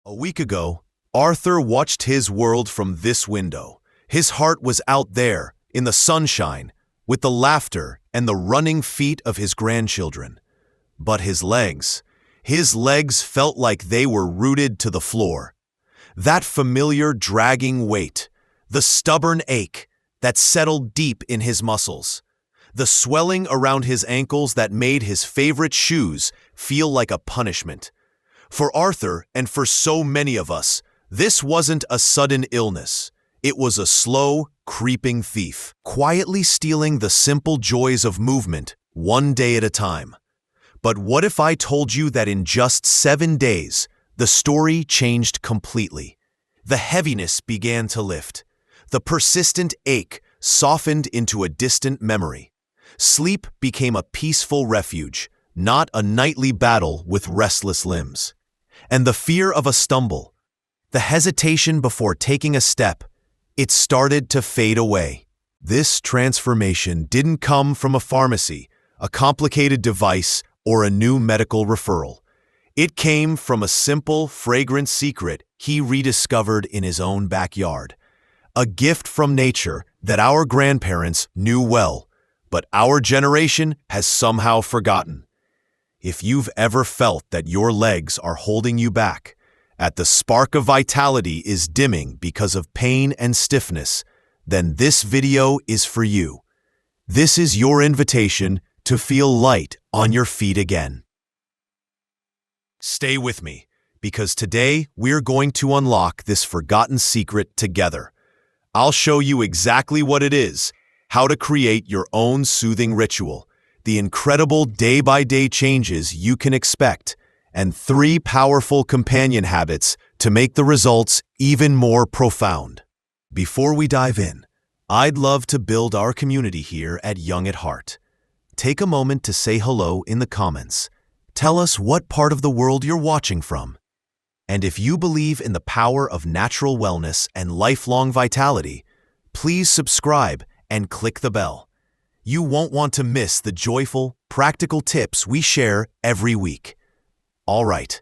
A week ago, Arthur watched his world from this window. His heart was out there, in the sunshine, with the laughter and the running feet of his grandchildren. But his legs felt like they were rooted to the floor. That familiar dragging weight, the stubborn ache that settled deep in his muscles, the swelling around his ankles that made his favorite shoes feel like a punishment. For Arthur, and for so many of us, this wasn't a sudden illness. It was a slow, creeping thief, quietly stealing the simple joys of movement, one day at a time. But what if I told you that in just 7 days, the story changed completely? The heaviness began to lift. The persistent ache softened into a distant memory. Sleep became a peaceful refuge, not a nightly battle with restless limbs. And the fear of a stumble, the hesitation before taking a step, it started to fade away. This transformation didn't come from a pharmacy, a complicated device, or a new medical referral. It came from a simple, fragrant secret he rediscovered in his own backyard. A gift from nature that our grandparents knew well, but our generation has somehow forgotten. If you've ever felt that your legs are holding you back, that the spark of vitality is dimming because of pain and stiffness, then this video is for you. This is your invitation to feel light on your feet again. Stay with me, because today we're going to unlock this forgotten secret together. I'll show you exactly what it is, how to create your own soothing ritual, the incredible day-by-day changes you can expect, and 3 powerful companion habits to make the results even more profound. Before we dive in, I'd love to build our community here at Young at Heart. Take a moment to say hello in the comments. Tell us what part of the world you're watching from. And if you believe in the power of natural wellness and lifelong vitality, please subscribe and click the bell. You won't want to miss the joyful, practical tips we share every week. All right,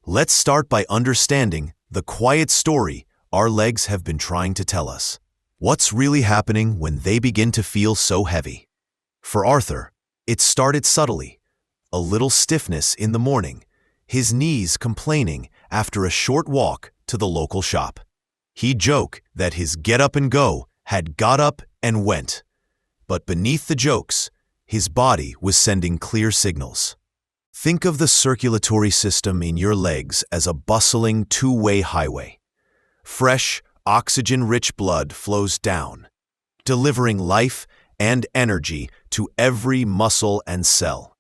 let's start by understanding the quiet story our legs have been trying to tell us. What's really happening when they begin to feel so heavy? For Arthur, it started subtly. A little stiffness in the morning, his knees complaining after a short walk to the local shop. He'd joke that his get up and go had got up and went. But beneath the jokes, his body was sending clear signals. Think of the circulatory system in your legs as a bustling two-way highway. Fresh, oxygen-rich blood flows down, delivering life and energy to every muscle and cell.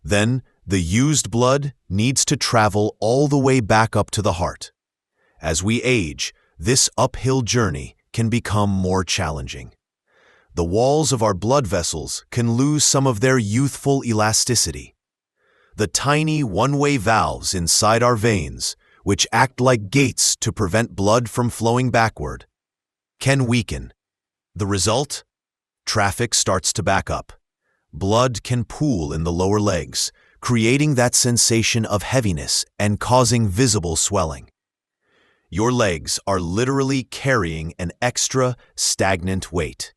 Then, the used blood needs to travel all the way back up to the heart. As we age, this uphill journey can become more challenging. The walls of our blood vessels can lose some of their youthful elasticity. The tiny one-way valves inside our veins, which act like gates to prevent blood from flowing backward, can weaken. The result? Traffic starts to back up. Blood can pool in the lower legs, creating that sensation of heaviness and causing visible swelling. Your legs are literally carrying an extra, stagnant weight.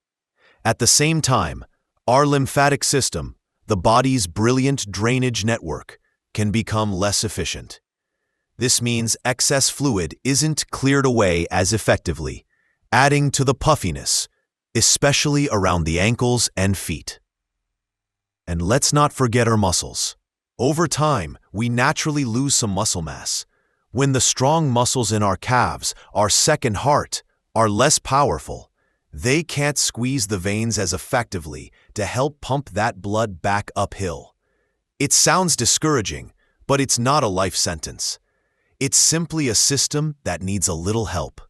At the same time, our lymphatic system, the body's brilliant drainage network, can become less efficient. This means excess fluid isn't cleared away as effectively, adding to the puffiness, especially around the ankles and feet. And let's not forget our muscles. Over time, we naturally lose some muscle mass. When the strong muscles in our calves, our second heart, are less powerful, they can't squeeze the veins as effectively to help pump that blood back uphill. It sounds discouraging, but it's not a life sentence. It's simply a system that needs a little help,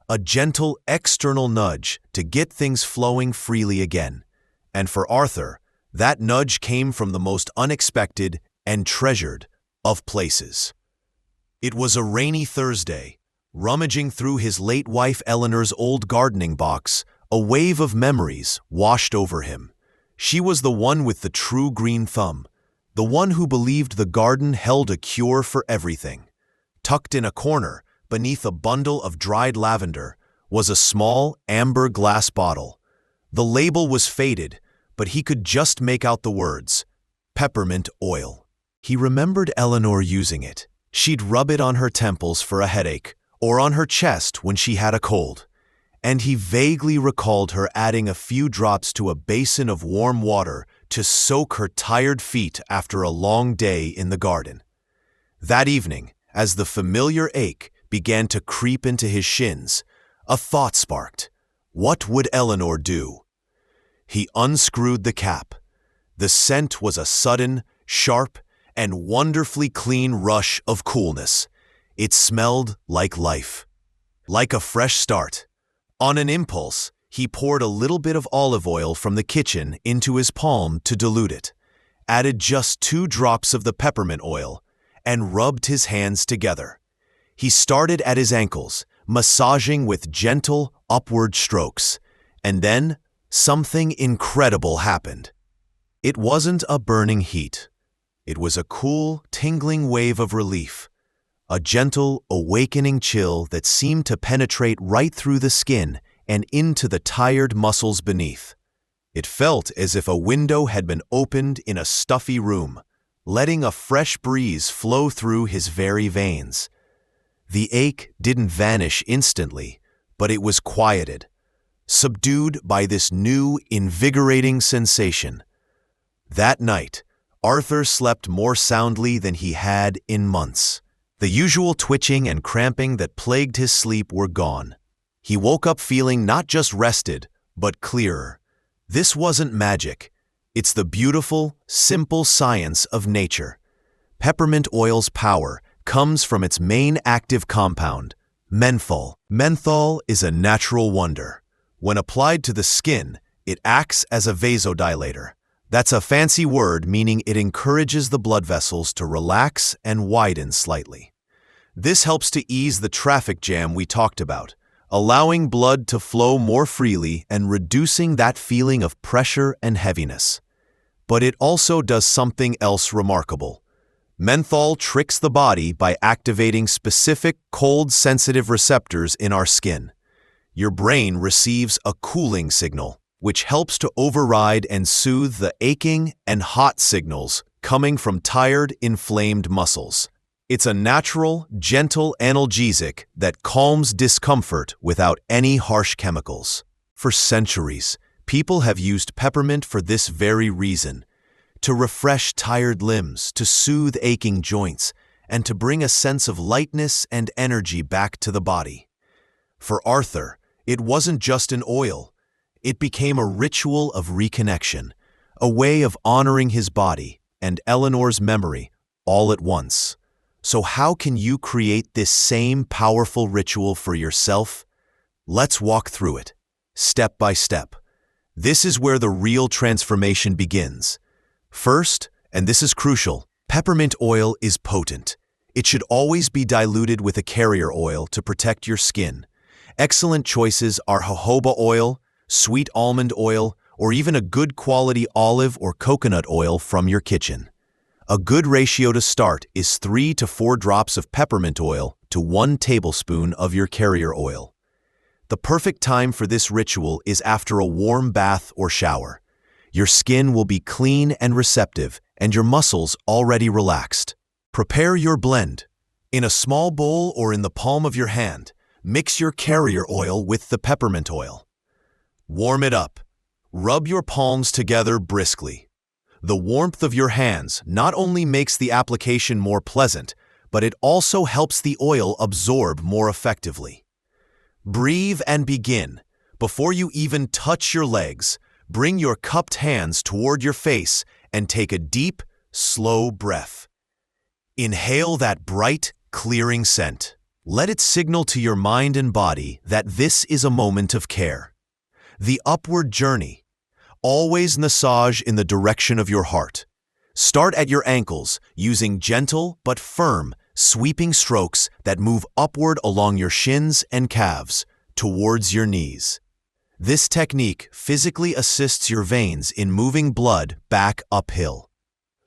a gentle external nudge to get things flowing freely again. And for Arthur, that nudge came from the most unexpected and treasured of places. It was a rainy Thursday. Rummaging through his late wife Eleanor's old gardening box, a wave of memories washed over him. She was the one with the true green thumb, the one who believed the garden held a cure for everything. Tucked in a corner, beneath a bundle of dried lavender, was a small amber glass bottle. The label was faded, but he could just make out the words, "Peppermint oil." He remembered Eleanor using it. She'd rub it on her temples for a headache, or on her chest when she had a cold. And he vaguely recalled her adding a few drops to a basin of warm water to soak her tired feet after a long day in the garden. That evening, as the familiar ache began to creep into his shins, a thought sparked. What would Eleanor do? He unscrewed the cap. The scent was a sudden, sharp, and wonderfully clean rush of coolness. It smelled like life, like a fresh start. On an impulse, he poured a little bit of olive oil from the kitchen into his palm to dilute it, added just 2 drops of the peppermint oil, and rubbed his hands together. He started at his ankles, massaging with gentle, upward strokes, and then something incredible happened. It wasn't a burning heat. It was a cool, tingling wave of relief, a gentle, awakening chill that seemed to penetrate right through the skin and into the tired muscles beneath. It felt as if a window had been opened in a stuffy room, letting a fresh breeze flow through his very veins. The ache didn't vanish instantly, but it was quieted, subdued by this new, invigorating sensation. That night, Arthur slept more soundly than he had in months. The usual twitching and cramping that plagued his sleep were gone. He woke up feeling not just rested, but clearer. This wasn't magic. It's the beautiful, simple science of nature. Peppermint oil's power comes from its main active compound, menthol. Menthol is a natural wonder. When applied to the skin, it acts as a vasodilator. That's a fancy word meaning it encourages the blood vessels to relax and widen slightly. This helps to ease the traffic jam we talked about, allowing blood to flow more freely and reducing that feeling of pressure and heaviness. But it also does something else remarkable. Menthol tricks the body by activating specific cold-sensitive receptors in our skin. Your brain receives a cooling signal, which helps to override and soothe the aching and hot signals coming from tired, inflamed muscles. It's a natural, gentle analgesic that calms discomfort without any harsh chemicals. For centuries, people have used peppermint for this very reason, to refresh tired limbs, to soothe aching joints, and to bring a sense of lightness and energy back to the body. For Arthur, it wasn't just an oil. It became a ritual of reconnection, a way of honoring his body and Eleanor's memory all at once. So how can you create this same powerful ritual for yourself? Let's walk through it, step by step. This is where the real transformation begins. First, and this is crucial, peppermint oil is potent. It should always be diluted with a carrier oil to protect your skin. Excellent choices are jojoba oil, sweet almond oil, or even a good quality olive or coconut oil from your kitchen. A good ratio to start is 3 to 4 drops of peppermint oil to 1 tablespoon of your carrier oil. The perfect time for this ritual is after a warm bath or shower. Your skin will be clean and receptive, and your muscles already relaxed. Prepare your blend. In a small bowl or in the palm of your hand, mix your carrier oil with the peppermint oil. Warm it up. Rub your palms together briskly. The warmth of your hands not only makes the application more pleasant, but it also helps the oil absorb more effectively. Breathe and begin. Before you even touch your legs, bring your cupped hands toward your face and take a deep, slow breath. Inhale that bright, clearing scent. Let it signal to your mind and body that this is a moment of care. The upward journey. Always massage in the direction of your heart. Start at your ankles using gentle but firm, sweeping strokes that move upward along your shins and calves towards your knees. This technique physically assists your veins in moving blood back uphill.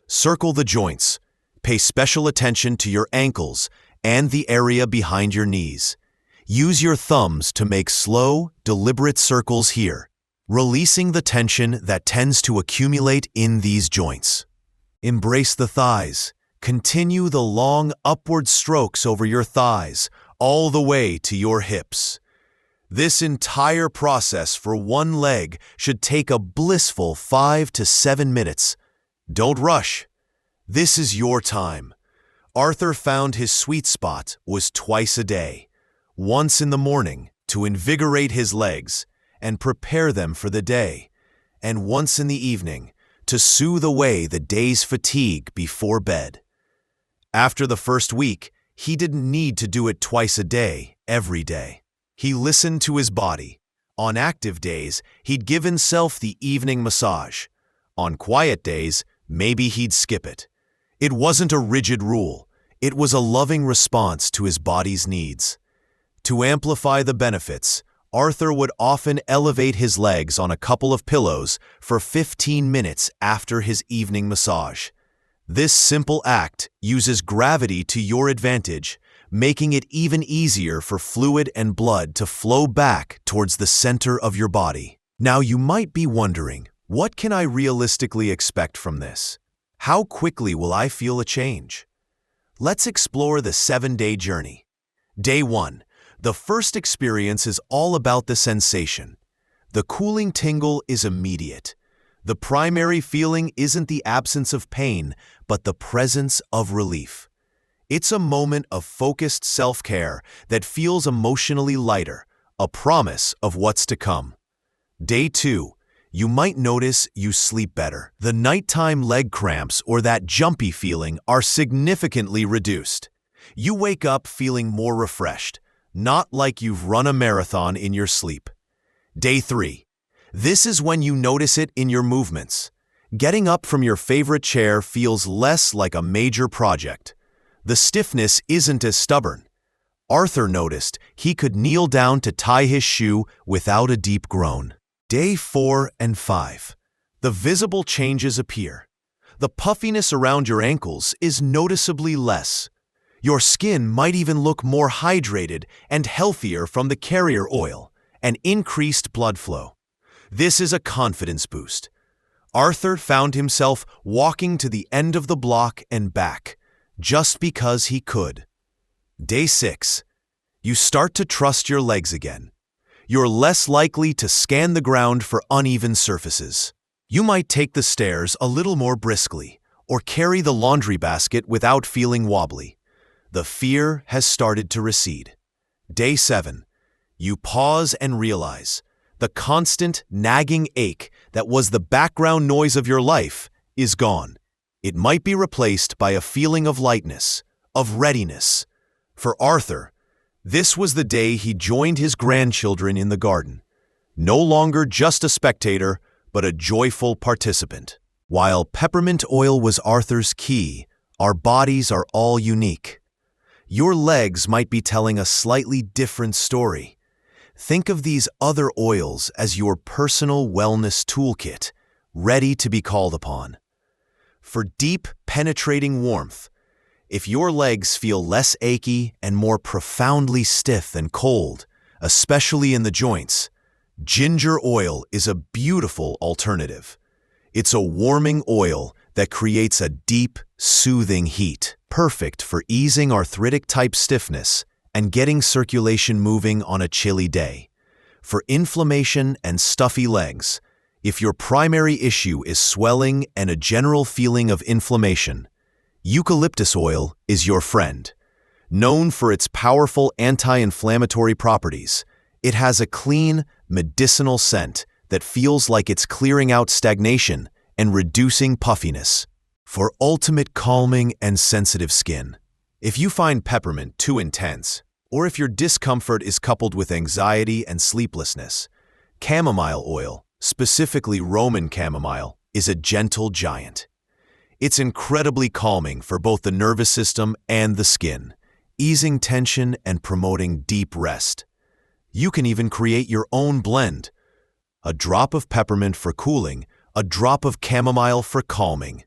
Circle the joints. Pay special attention to your ankles and the area behind your knees. Use your thumbs to make slow, deliberate circles here, releasing the tension that tends to accumulate in these joints. Embrace the thighs. Continue the long upward strokes over your thighs, all the way to your hips. This entire process for one leg should take a blissful 5 to 7 minutes. Don't rush. This is your time. Arthur found his sweet spot was twice a day, once in the morning to invigorate his legs and prepare them for the day, and once in the evening to soothe away the day's fatigue before bed. After the first week, he didn't need to do it twice a day, every day. He listened to his body. On active days, he'd give himself the evening massage. On quiet days, maybe he'd skip it. It wasn't a rigid rule. It was a loving response to his body's needs. To amplify the benefits, Arthur would often elevate his legs on a couple of pillows for 15 minutes after his evening massage. This simple act uses gravity to your advantage, making it even easier for fluid and blood to flow back towards the center of your body. Now you might be wondering, what can I realistically expect from this? How quickly will I feel a change? Let's explore the 7-day journey. Day 1. The first experience is all about the sensation. The cooling tingle is immediate. The primary feeling isn't the absence of pain, but the presence of relief. It's a moment of focused self-care that feels emotionally lighter, a promise of what's to come. Day 2. You might notice you sleep better. The nighttime leg cramps or that jumpy feeling are significantly reduced. You wake up feeling more refreshed, not like you've run a marathon in your sleep. Day 3. This is when you notice it in your movements. Getting up from your favorite chair feels less like a major project. The stiffness isn't as stubborn. Arthur noticed he could kneel down to tie his shoe without a deep groan. Day 4 and 5. The visible changes appear. The puffiness around your ankles is noticeably less. Your skin might even look more hydrated and healthier from the carrier oil and increased blood flow. This is a confidence boost. Arthur found himself walking to the end of the block and back, just because he could. Day 6. You start to trust your legs again. You're less likely to scan the ground for uneven surfaces. You might take the stairs a little more briskly, or carry the laundry basket without feeling wobbly. The fear has started to recede. Day 7. You pause and realize the constant nagging ache that was the background noise of your life is gone. It might be replaced by a feeling of lightness, of readiness. For Arthur, this was the day he joined his grandchildren in the garden. No longer just a spectator, but a joyful participant. While peppermint oil was Arthur's key, our bodies are all unique. Your legs might be telling a slightly different story. Think of these other oils as your personal wellness toolkit, ready to be called upon. For deep, penetrating warmth, if your legs feel less achy and more profoundly stiff and cold, especially in the joints, ginger oil is a beautiful alternative. It's a warming oil that creates a deep, soothing heat, perfect for easing arthritic-type stiffness and getting circulation moving on a chilly day. For inflammation and stuffy legs, if your primary issue is swelling and a general feeling of inflammation, eucalyptus oil is your friend. Known for its powerful anti-inflammatory properties, it has a clean, medicinal scent that feels like it's clearing out stagnation and reducing puffiness. For ultimate calming and sensitive skin, if you find peppermint too intense, or if your discomfort is coupled with anxiety and sleeplessness, chamomile oil, specifically Roman chamomile, is a gentle giant. It's incredibly calming for both the nervous system and the skin, easing tension and promoting deep rest. You can even create your own blend. A drop of peppermint for cooling, a drop of chamomile for calming.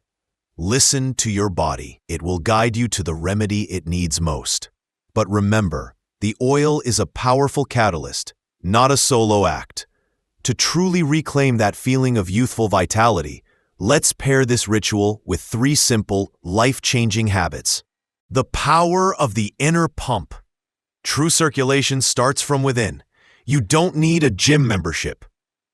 Listen to your body. It will guide you to the remedy it needs most. But remember, the oil is a powerful catalyst, not a solo act. To truly reclaim that feeling of youthful vitality, let's pair this ritual with 3 simple, life-changing habits. The power of the inner pump. True circulation starts from within. You don't need a gym membership.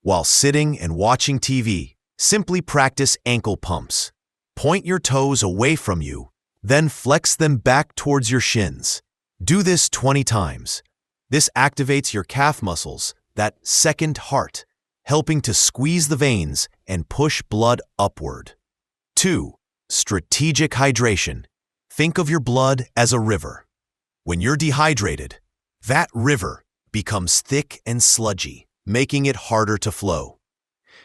While sitting and watching TV, simply practice ankle pumps. Point your toes away from you, then flex them back towards your shins. Do this 20 times. This activates your calf muscles, that second heart, helping to squeeze the veins and push blood upward. 2. Strategic hydration. Think of your blood as a river. When you're dehydrated, that river becomes thick and sludgy, making it harder to flow.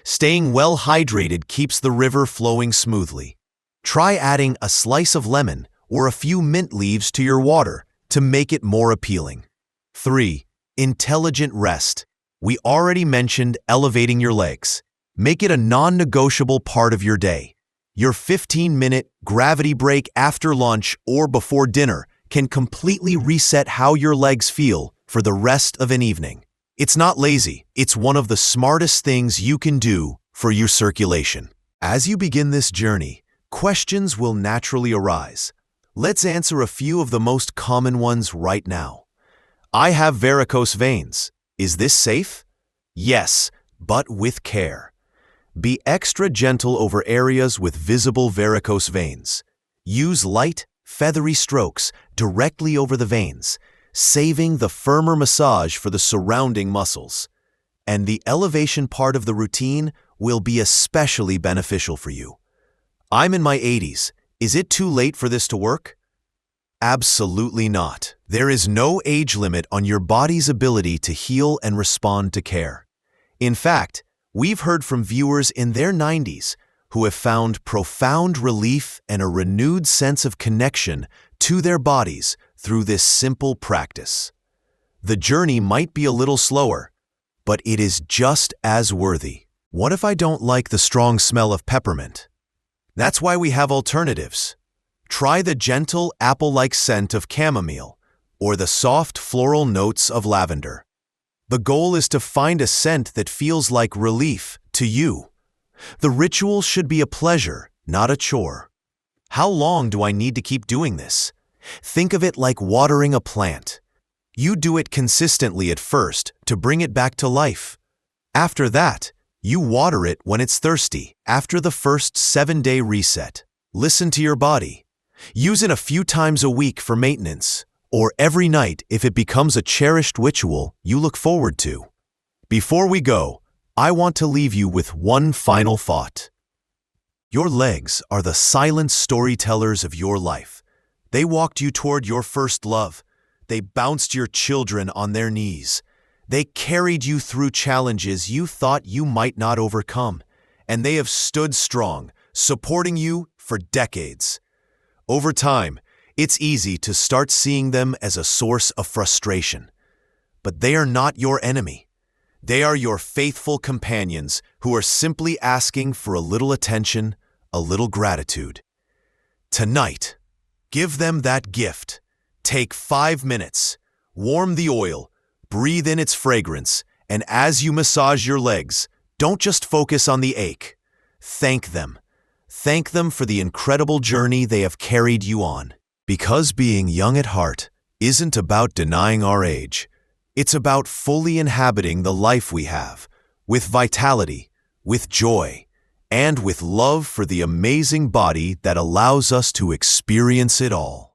Staying well hydrated keeps the river flowing smoothly. Try adding a slice of lemon or a few mint leaves to your water to make it more appealing. 3. Intelligent rest. We already mentioned elevating your legs. Make it a non-negotiable part of your day. Your 15-minute gravity break after lunch or before dinner can completely reset how your legs feel for the rest of an evening. It's not lazy, it's one of the smartest things you can do for your circulation. As you begin this journey, questions will naturally arise. Let's answer a few of the most common ones right now. I have varicose veins. Is this safe? Yes, but with care. Be extra gentle over areas with visible varicose veins. Use light, feathery strokes directly over the veins, saving the firmer massage for the surrounding muscles. And the elevation part of the routine will be especially beneficial for you. I'm in my 80s. Is it too late for this to work? Absolutely not. There is no age limit on your body's ability to heal and respond to care. In fact, we've heard from viewers in their 90s who have found profound relief and a renewed sense of connection to their bodies through this simple practice. The journey might be a little slower, but it is just as worthy. What if I don't like the strong smell of peppermint? That's why we have alternatives. Try the gentle apple-like scent of chamomile or the soft floral notes of lavender. The goal is to find a scent that feels like relief to you. The ritual should be a pleasure, not a chore. How long do I need to keep doing this? Think of it like watering a plant. You do it consistently at first to bring it back to life. After that, you water it when it's thirsty, after the first 7-day reset. Listen to your body. Use it a few times a week for maintenance, or every night if it becomes a cherished ritual you look forward to. Before we go, I want to leave you with one final thought. Your legs are the silent storytellers of your life. They walked you toward your first love. They bounced your children on their knees. They carried you through challenges you thought you might not overcome, and they have stood strong, supporting you for decades. Over time, it's easy to start seeing them as a source of frustration. But they are not your enemy. They are your faithful companions who are simply asking for a little attention, a little gratitude. Tonight, give them that gift. Take 5 minutes, warm the oil, breathe in its fragrance, and as you massage your legs, don't just focus on the ache. Thank them. Thank them for the incredible journey they have carried you on. Because being young at heart isn't about denying our age. It's about fully inhabiting the life we have, with vitality, with joy, and with love for the amazing body that allows us to experience it all.